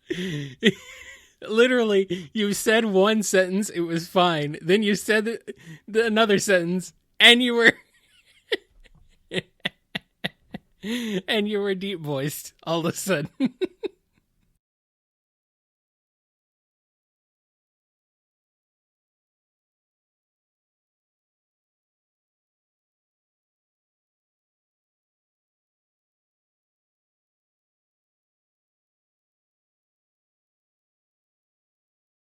Literally, you said one sentence, it was fine. Then you said another sentence, and you were... and you were deep voiced all of a sudden.